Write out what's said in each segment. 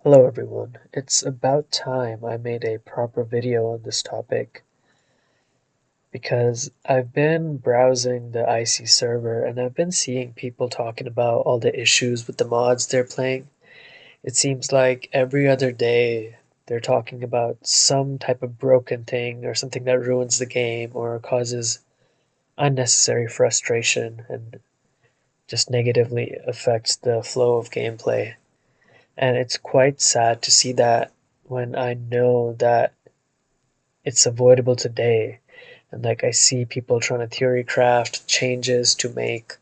Hello everyone, it's about time I made a proper video on this topic because I've been browsing the IC server and I've been seeing people talking about all the issues with the mods they're playing. It seems like every other day they're talking about some type of broken thing or something that ruins the game or causes unnecessary frustration and just negatively affects the flow of gameplay. And it's quite sad to see that when I know that it's avoidable today. And like I see people trying to theory craft changes to make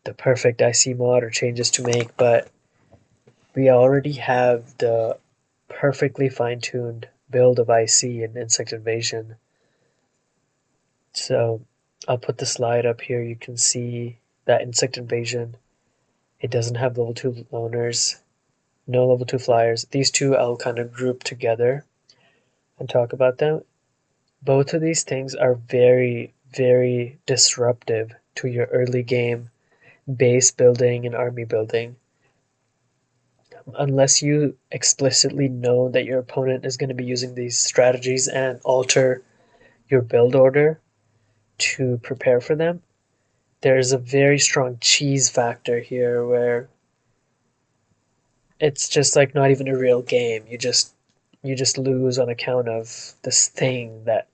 the perfect IC mod or changes to make, but we already have the perfectly fine-tuned build of IC and Insect Invasion. So I'll put the slide up here. You can see that Insect Invasion, it doesn't have level 2 loners, no level 2 flyers. These two I'll kind of group together and talk about them. Both of these things are very, very disruptive to your early game base building and army building. Unless you explicitly know that your opponent is going to be using these strategies and alter your build order to prepare for them, there's a very strong cheese factor here where it's just like not even a real game. You just lose on account of this thing that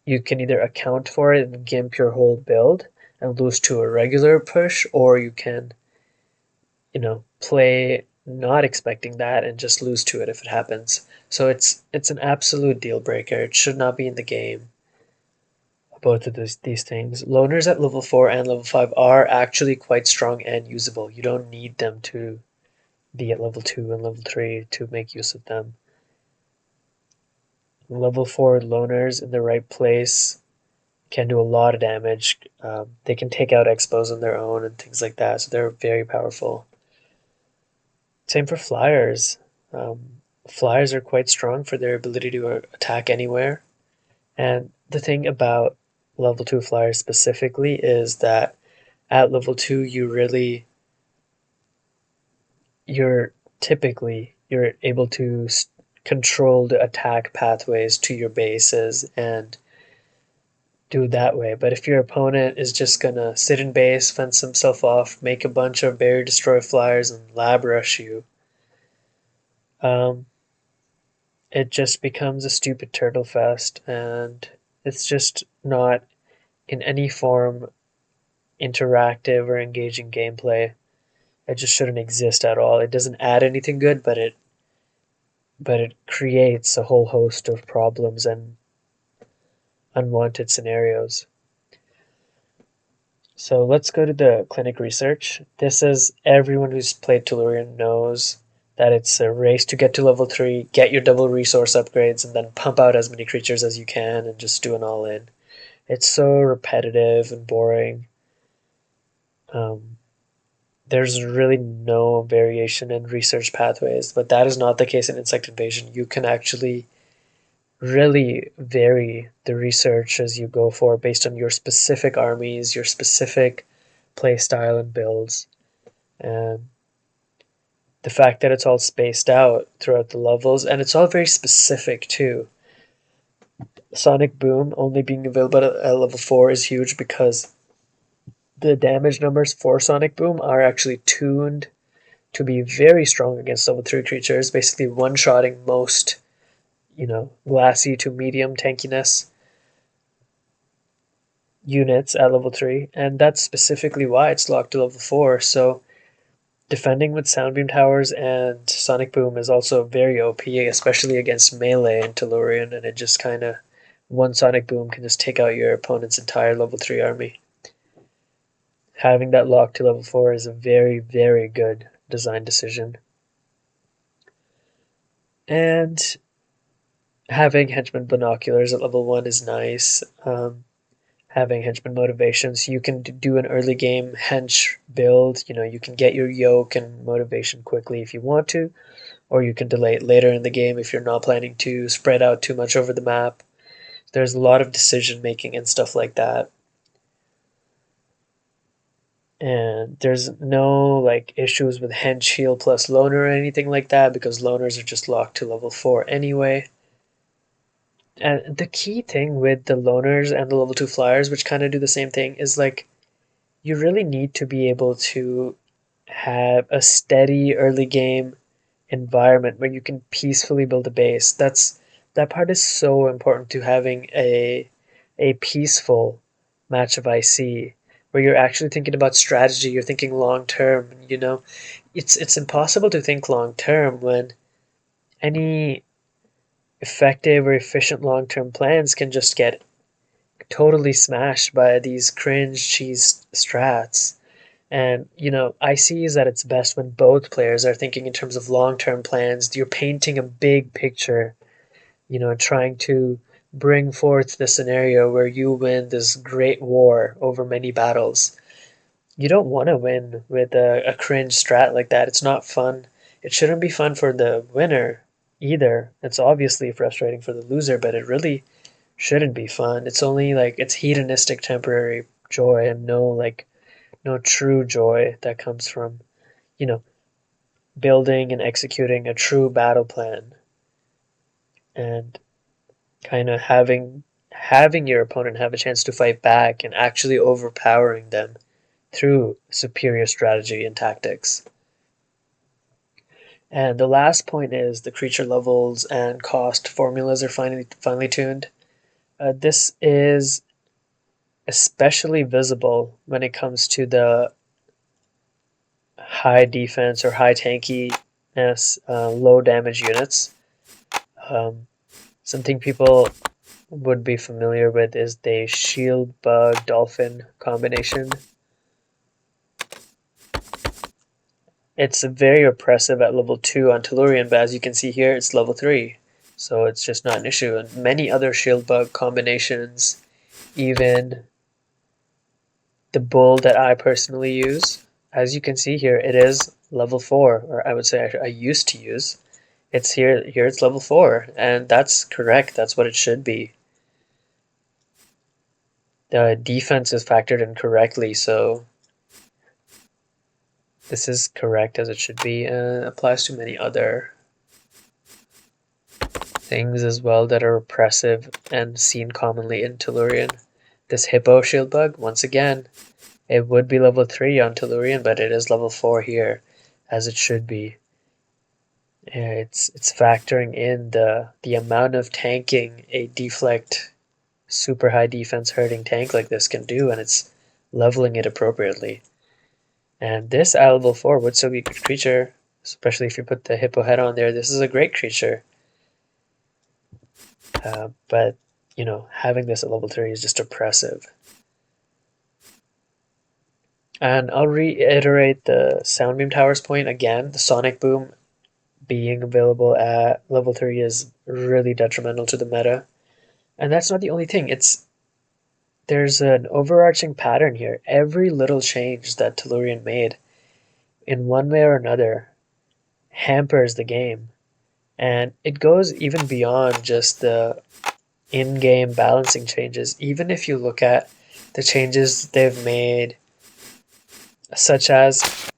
you can either account for it and gimp your whole build and lose to a regular push, or you can, play not expecting that and just lose to it if it happens. So it's an absolute deal breaker. It should not be in the game. Both of these things. Loners at level 4 and level 5 are actually quite strong and usable. You don't need them to be at level 2 and level 3 to make use of them. Level 4 loners in the right place can do a lot of damage. They can take out expos on their own and things like that, so they're very powerful. Same for flyers. Flyers are quite strong for their ability to attack anywhere. And the thing about level 2 flyers specifically is that at level 2 you're you're able to control the attack pathways to your bases and do it that way. But if your opponent is just gonna sit in base, fence himself off, make a bunch of barrier destroy flyers, and lab rush you, um, it just becomes a stupid turtle fest, and it's just not in any form interactive or engaging gameplay. It just shouldn't exist at all. It doesn't add anything good, but it creates a whole host of problems and unwanted scenarios. So let's go to the clinic research. This is everyone who's played Tellurian knows that it's a race to get to level 3, get your double resource upgrades, and then pump out as many creatures as you can and just do an all in. It's so repetitive and boring. Um, there's really no variation in research pathways, but that is not the case in Insect Invasion. You can actually really vary the research as you go for based on your specific armies, your specific play style and builds, and the fact that it's all spaced out throughout the levels, and it's all very specific too. Sonic Boom only being available at level 4 is huge because the damage numbers for Sonic Boom are actually tuned to be very strong against level 3 creatures, basically one-shotting most, glassy to medium tankiness units at level 3, and that's specifically why it's locked to level 4. So defending with Soundbeam Towers and Sonic Boom is also very OP, especially against melee and Tellurian, and it just kind of, one Sonic Boom can just take out your opponent's entire level 3 army. Having that locked to level 4 is a very, very good design decision. And having Henchman Binoculars at level 1 is nice. Having henchman motivations, you can do an early game hench build. You can get your yoke and motivation quickly if you want to, or you can delay it later in the game if you're not planning to spread out too much over the map. There's a lot of decision making and stuff like that. And there's no like issues with hench heal plus loner or anything like that because loners are just locked to level 4 anyway. And the key thing with the loners and the level 2 flyers, which kind of do the same thing, is like you really need to be able to have a steady early game environment where you can peacefully build a base. That part is so important to having a peaceful match of IC where you're actually thinking about strategy, you're thinking long term, you know. It's impossible to think long term when any effective or efficient long term plans can just get totally smashed by these cringe cheese strats. And, you know, IC is at its best when both players are thinking in terms of long term plans. You're painting a big picture, you know, trying to bring forth the scenario where you win this great war over many battles. You don't want to win with a cringe strat like that. It's not fun. It shouldn't be fun for the winner either. It's obviously frustrating for the loser, but it really shouldn't be fun. It's only like it's hedonistic temporary joy and no true joy that comes from, you know, building and executing a true battle plan and kind of having your opponent have a chance to fight back and actually overpowering them through superior strategy and tactics. And the last point is the creature levels and cost formulas are finely tuned. This is especially visible when it comes to the high defense or high tankiness, low damage units. Um, Something people would be familiar with is the shield bug dolphin combination. It's very oppressive at level 2 on Tellurian, but as you can see here, it's level 3. So it's just not an issue. And many other shield bug combinations, even the bull that I personally use, as you can see here, it is level 4, or I would say I used to use. It's here it's level 4, and that's correct. That's what it should be. The defense is factored in correctly, so this is correct as it should be. Applies to many other things as well that are oppressive and seen commonly in Tellurian. This hippo shield bug, once again, it would be level 3 on Tellurian, but it is level 4 here, as it should be. It's factoring in the amount of tanking a deflect super high defense hurting tank like this can do, and it's leveling it appropriately. And this at level 4 would still be a good creature, especially if you put the hippo head on there. This is a great creature. But, you know, having this at level 3 is just oppressive. And I'll reiterate the Soundbeam Towers point again. The Sonic Boom being available at level 3 is really detrimental to the meta. And that's not the only thing. There's an overarching pattern here. Every little change that Tellurian made, in one way or another, hampers the game. And it goes even beyond just the in-game balancing changes. Even if you look at the changes they've made, such as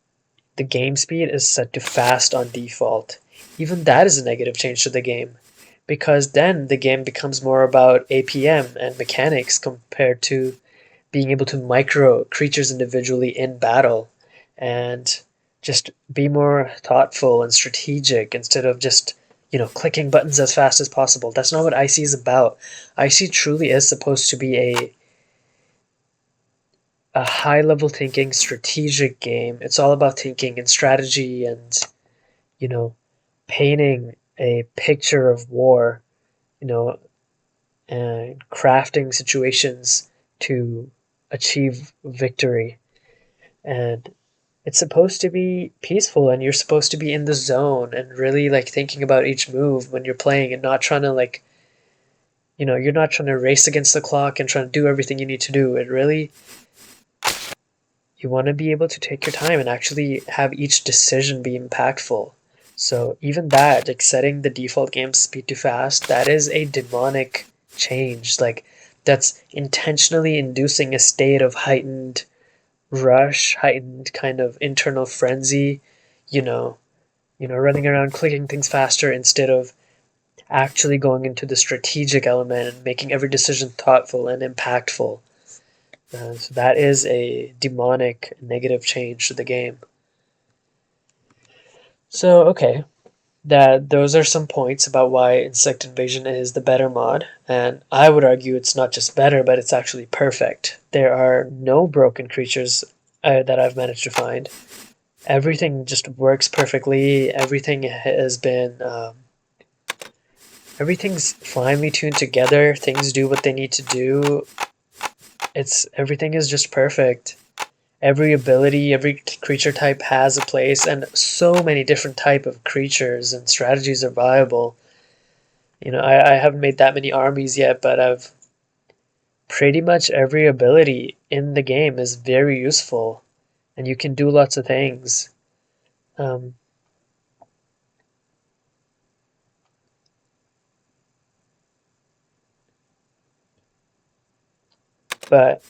the game speed is set to fast on default. Even that is a negative change to the game, because then the game becomes more about APM and mechanics compared to being able to micro creatures individually in battle and just be more thoughtful and strategic instead of just, you know, clicking buttons as fast as possible. That's not what IC is about. IC truly is supposed to be a high level thinking strategic game. It's all about thinking and strategy and, you know, painting a picture of war, you know, and crafting situations to achieve victory. And it's supposed to be peaceful, and you're supposed to be in the zone and really like thinking about each move when you're playing and not trying to like, you know, you're not trying to race against the clock and trying to do everything you need to do. It really, you want to be able to take your time and actually have each decision be impactful. So even that, like setting the default game speed to fast, that is a demonic change. Like that's intentionally inducing a state of heightened rush, heightened kind of internal frenzy, you know, running around clicking things faster instead of actually going into the strategic element and making every decision thoughtful and impactful. So that is a demonic negative change to the game. So okay, that those are some points about why Insect Invasion is the better mod, and I would argue it's not just better, but it's actually perfect. There are no broken creatures that I've managed to find. Everything just works perfectly. Everything has been everything's finely tuned together. Things do what they need to do. It's everything is just perfect. Every ability, every creature type has a place, and so many different type of creatures and strategies are viable. I haven't made that many armies yet, but I've pretty much every ability in the game is very useful, and you can do lots of things. Um, but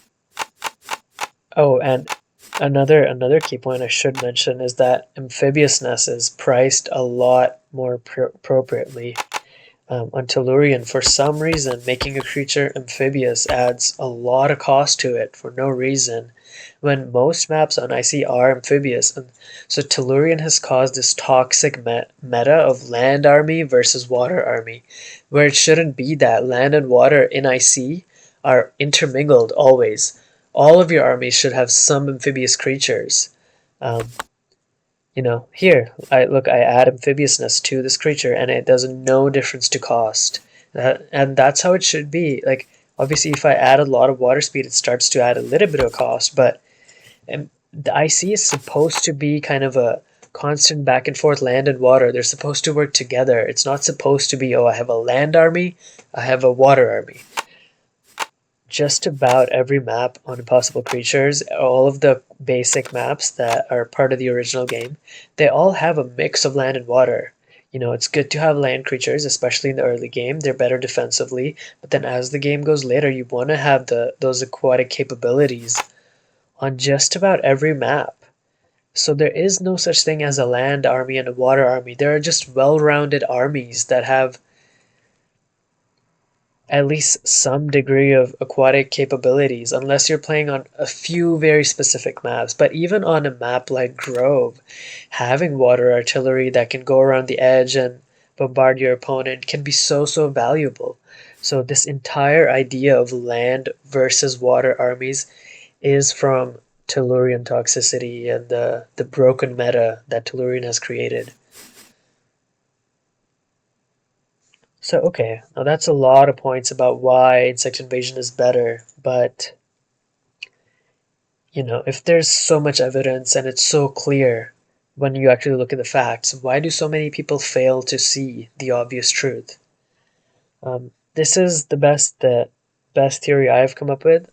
oh, and another key point I should mention is that amphibiousness is priced a lot more appropriately. On Tellurian, for some reason, making a creature amphibious adds a lot of cost to it for no reason, when most maps on IC are amphibious. And so Tellurian has caused this toxic meta of land army versus water army, where it shouldn't be that. Land and water in IC are intermingled always. All of your armies should have some amphibious creatures. Um, here, I add amphibiousness to this creature and it does no difference to cost. And that's how it should be. Like, obviously, if I add a lot of water speed, it starts to add a little bit of cost, but the IC is supposed to be kind of a constant back and forth land and water. They're supposed to work together. It's not supposed to be, oh, I have a land army, I have a water army. Just about every map on Impossible Creatures, all of the basic maps that are part of the original game, they all have a mix of land and water. It's good to have land creatures, especially in the early game. They're better defensively, but then as the game goes later, you want to have those aquatic capabilities on just about every map. So there is no such thing as a land army and a water army. There are just well-rounded armies that have at least some degree of aquatic capabilities, unless you're playing on a few very specific maps. But even on a map like Grove, having water artillery that can go around the edge and bombard your opponent can be so valuable. So this entire idea of land versus water armies is from Tellurian toxicity and the broken meta that Tellurian has created. So, okay, now that's a lot of points about why Insect Invasion is better, but if there's so much evidence and it's so clear when you actually look at the facts, why do so many people fail to see the obvious truth? This is the best theory I've come up with.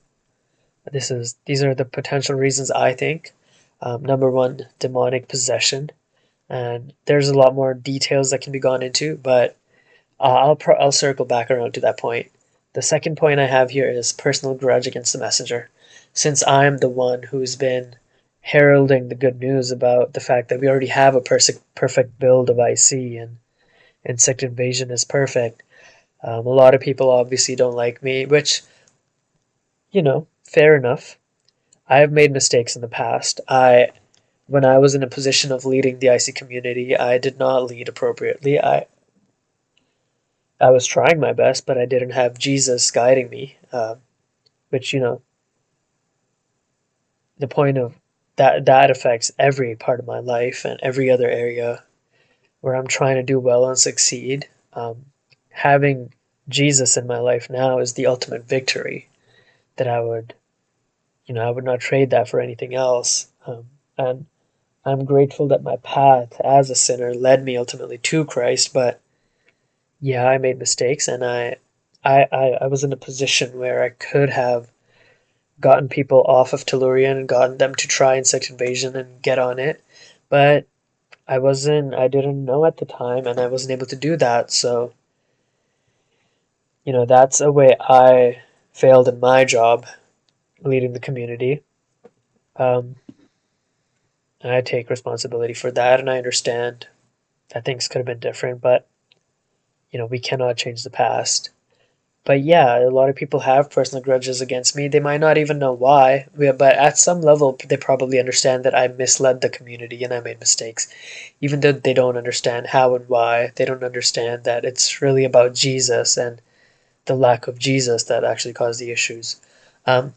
These are the potential reasons I think. Number one, demonic possession, and there's a lot more details that can be gone into, but I'll circle back around to that point. The second point I have here is personal grudge against the messenger, since I'm the one who's been heralding the good news about the fact that we already have a perfect build of IC and Insect Invasion is perfect. A lot of people obviously don't like me, which, fair enough. I have made mistakes in the past. When I was in a position of leading the IC community, I did not lead appropriately. I was trying my best, but I didn't have Jesus guiding me. Which the point of that affects every part of my life and every other area where I'm trying to do well and succeed. Having Jesus in my life now is the ultimate victory. That I would not trade that for anything else. And I'm grateful that my path as a sinner led me ultimately to Christ, but yeah, I made mistakes, and I was in a position where I could have gotten people off of Tellurian and gotten them to try Insect Invasion and get on it, but I didn't know at the time, and I wasn't able to do that, so, that's a way I failed in my job leading the community. Um, and I take responsibility for that, and I understand that things could have been different, but we cannot change the past. But yeah, a lot of people have personal grudges against me. They might not even know why, but at some level, they probably understand that I misled the community and I made mistakes. Even though they don't understand how and why, they don't understand that it's really about Jesus and the lack of Jesus that actually caused the issues. Um,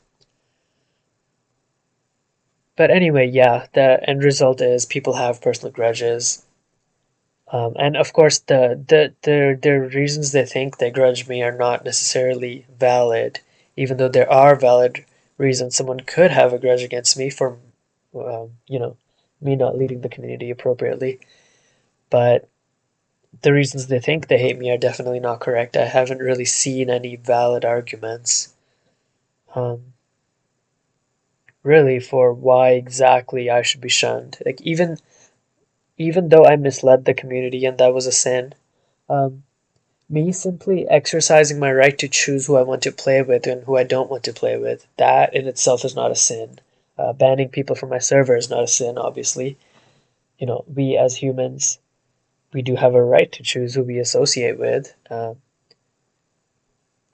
but anyway, yeah, the end result is people have personal grudges. And of course, the reasons they think they grudge me are not necessarily valid, even though there are valid reasons someone could have a grudge against me for, me not leading the community appropriately. But the reasons they think they hate me are definitely not correct. I haven't really seen any valid arguments, um, really, for why exactly I should be shunned. Like even though I misled the community and that was a sin. Um, Me simply exercising my right to choose who I want to play with and who I don't want to play with, that in itself is not a sin. Banning people from my server is not a sin, obviously. We as humans, we do have a right to choose who we associate with.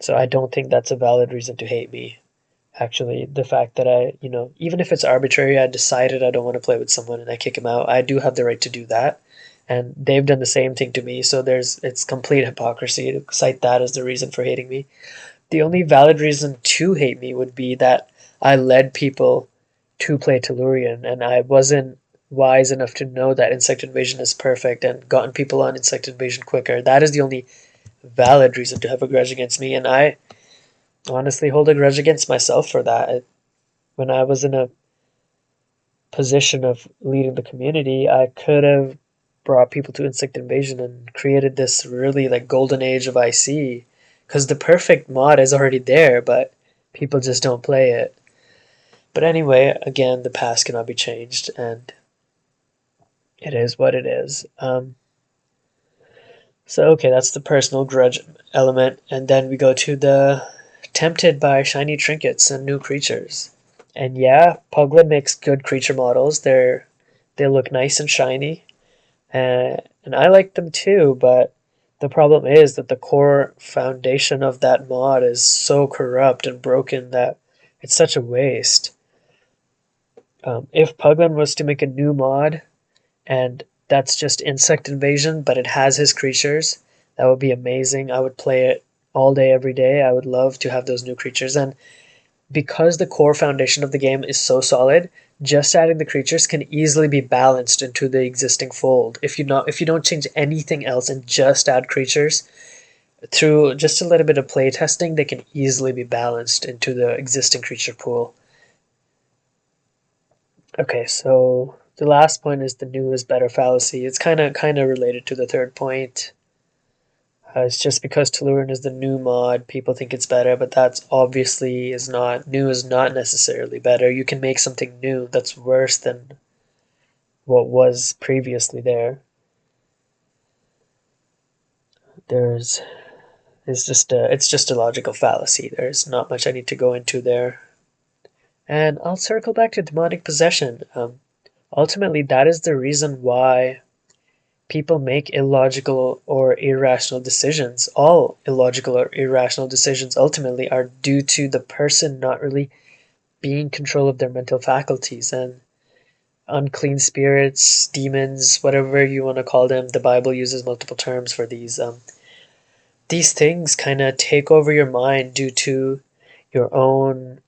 So I don't think that's a valid reason to hate me. Actually, the fact that even if it's arbitrary, I decided I don't want to play with someone and I kick him out, I do have the right to do that. And they've done the same thing to me, so it's complete hypocrisy to cite that as the reason for hating me. The only valid reason to hate me would be that I led people to play Tellurian and I wasn't wise enough to know that Insect Invasion is perfect and gotten people on Insect Invasion quicker. That is the only valid reason to have a grudge against me, and I honestly hold a grudge against myself for that. When I was in a position of leading the community, I could have brought people to Insect Invasion and created this really like golden age of IC, because the perfect mod is already there, but people just don't play it. But anyway, again, the past cannot be changed, and it is what it is. So okay, that's the personal grudge element, and then we go to the tempted by shiny trinkets and new creatures. And yeah, Puglet makes good creature models. They look nice and shiny, and I like them too. But the problem is that the core foundation of that mod is so corrupt and broken that it's such a waste. If Puglet was to make a new mod and that's just Insect Invasion, but it has his creatures, that would be amazing. I would play it all day, every day. I would love to have those new creatures. And because the core foundation of the game is so solid, just adding the creatures can easily be balanced into the existing fold. If you don't change anything else and just add creatures through just a little bit of play testing, they can easily be balanced into the existing creature pool. Okay, so the last point is the new is better fallacy. It's kind of related to the third point. It's just because Tellurian is the new mod, people think it's better, but that's obviously is not. New is not necessarily better. You can make something new that's worse than what was previously there. There's it's just a logical fallacy. There's not much I need to go into there. And I'll circle back to demonic possession. Ultimately, that is the reason why people make illogical or irrational decisions. All illogical or irrational decisions ultimately are due to the person not really being in control of their mental faculties, and unclean spirits, demons, whatever you want to call them. The Bible uses multiple terms for these. These things kind of take over your mind due to your own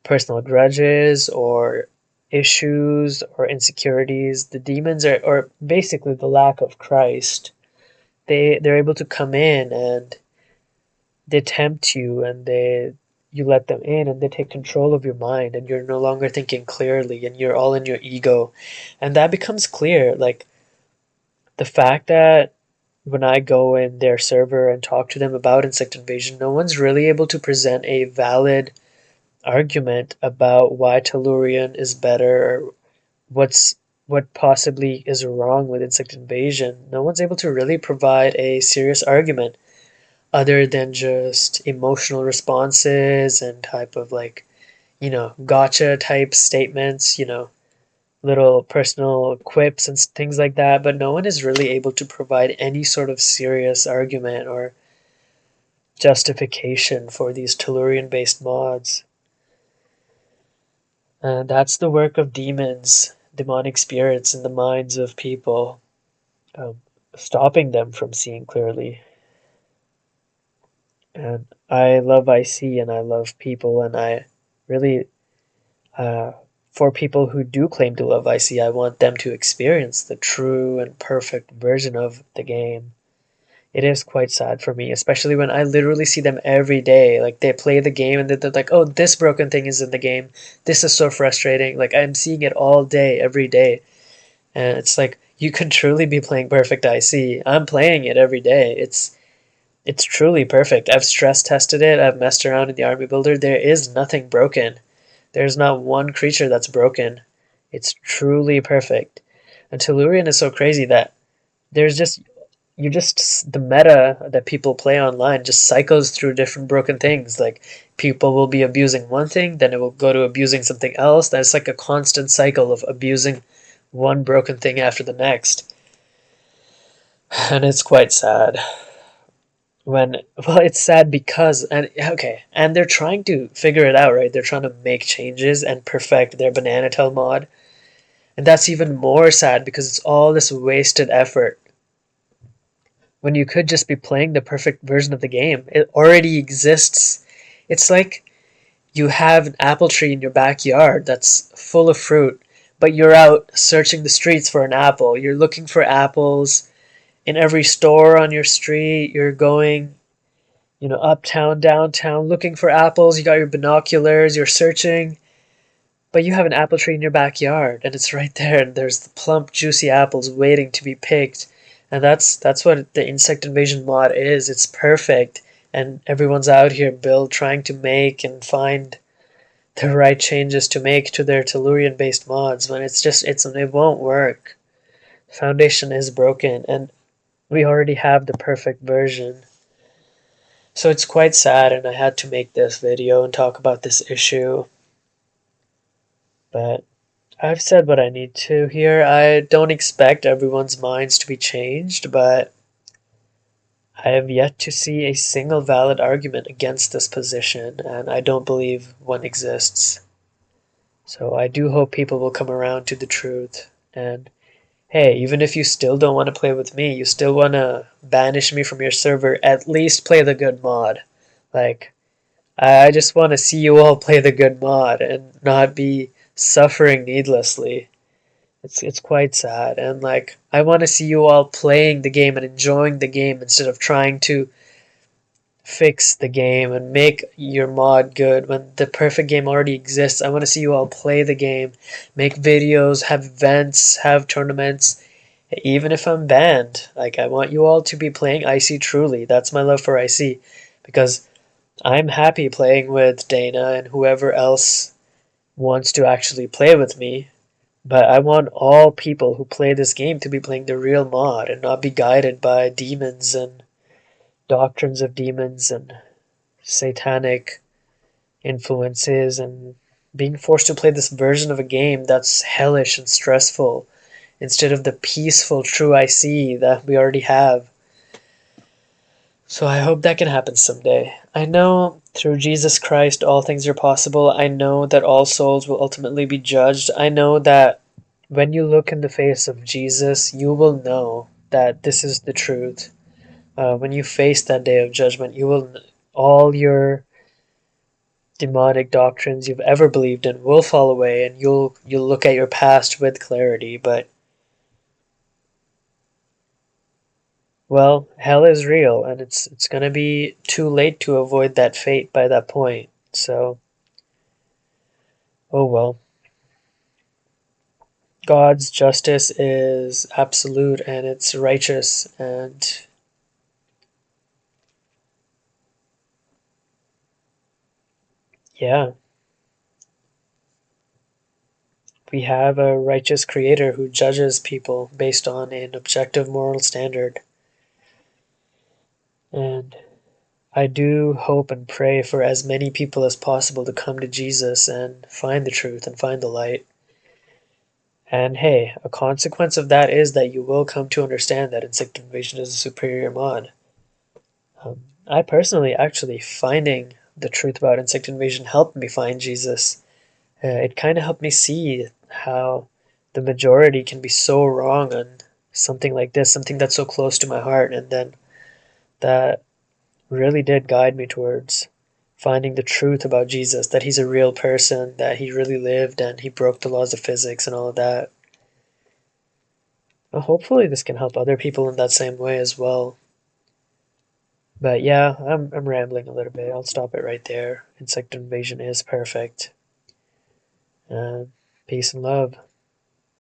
personal grudges or issues or insecurities. The demons are, or basically the lack of Christ. They're able to come in and they tempt you, and you let them in and they take control of your mind, and you're no longer thinking clearly and you're all in your ego. And that becomes clear, like the fact that when I go in their server and talk to them about Insect Invasion, no one's really able to present a valid argument about why Tellurian is better, or what possibly is wrong with Insect Invasion. No one's able to really provide a serious argument other than just emotional responses and type of like, gotcha type statements, little personal quips and things like that, but no one is really able to provide any sort of serious argument or justification for these Tellurian based mods. And that's the work of demons, demonic spirits in the minds of people, um, stopping them from seeing clearly. And I love IC and I love people, and I really, uh, for people who do claim to love IC, I want them to experience the true and perfect version of the game. It is quite sad for me, especially when I literally see them every day. Like they play the game and they're like, "Oh, this broken thing is in the game. This is so frustrating." Like I'm seeing it all day, every day, and it's like you can truly be playing perfect IC. I'm playing it every day. It's truly perfect. I've stress tested it. I've messed around in the army builder. There is nothing broken. There's not one creature that's broken. It's truly perfect. And Tellurian is so crazy that there's just the meta that people play online just cycles through different broken things. Like people will be abusing one thing, then it will go to abusing something else. That's like a constant cycle of abusing one broken thing after the next. And it's quite sad. It's sad because, and they're trying to figure it out, right? They're trying to make changes and perfect their Bananatel mod. And that's even more sad because it's all this wasted effort when you could just be playing the perfect version of the game. It already exists. It's like you have an apple tree in your backyard that's full of fruit, but you're out searching the streets for an apple. You're looking for apples in every store on your street. You're going, uptown, downtown, looking for apples. You got your binoculars, you're searching, but you have an apple tree in your backyard and it's right there, and there's the plump, juicy apples waiting to be picked. And that's what the insect invasion mod is. It's perfect, and everyone's out here trying to make and find the right changes to make to their Tellurian based mods when it won't work. Foundation is broken and we already have the perfect version. So it's quite sad, and I had to make this video and talk about this issue. But I've said what I need to here. I don't expect everyone's minds to be changed, but I have yet to see a single valid argument against this position, and I don't believe one exists. So I do hope people will come around to the truth. And hey, even if you still don't want to play with me, you still want to banish me from your server, at least play the good mod. Like, I just want to see you all play the good mod and not be suffering needlessly. It's quite sad, and like I want to see you all playing the game and enjoying the game instead of trying to fix the game and make your mod good when the perfect game already exists. I want to see you all play the game, make videos, have events, have tournaments. Even if I'm banned, like I want you all to be playing IC truly. That's my love for IC, because I'm happy playing with Dana and whoever else wants to actually play with me. But I want all people who play this game to be playing the real mod and not be guided by demons and doctrines of demons and satanic influences and being forced to play this version of a game that's hellish and stressful instead of the peaceful true IC that we already have. So I hope that can happen someday. I know through Jesus Christ all things are possible. I know that all souls will ultimately be judged. I know that when you look in the face of Jesus, you will know that this is the truth. When you face that day of judgment, all your demonic doctrines you've ever believed in will fall away, and you'll look at your past with clarity. But well, hell is real, and it's gonna be too late to avoid that fate by that point. So, oh well. God's justice is absolute and it's righteous, and yeah, we have a righteous creator who judges people based on an objective moral standard. And I do hope and pray for as many people as possible to come to Jesus and find the truth and find the light. And hey, a consequence of that is that you will come to understand that Insect Invasion is a superior mod. I personally actually finding the truth about Insect Invasion helped me find Jesus. It kind of helped me see how the majority can be so wrong on something like this, something that's so close to my heart, and then that really did guide me towards finding the truth about Jesus, that he's a real person, that he really lived and he broke the laws of physics and all of that. Well, hopefully this can help other people in that same way as well. But yeah, I'm rambling a little bit. I'll stop it right there. Insect Invasion is perfect. Peace and love.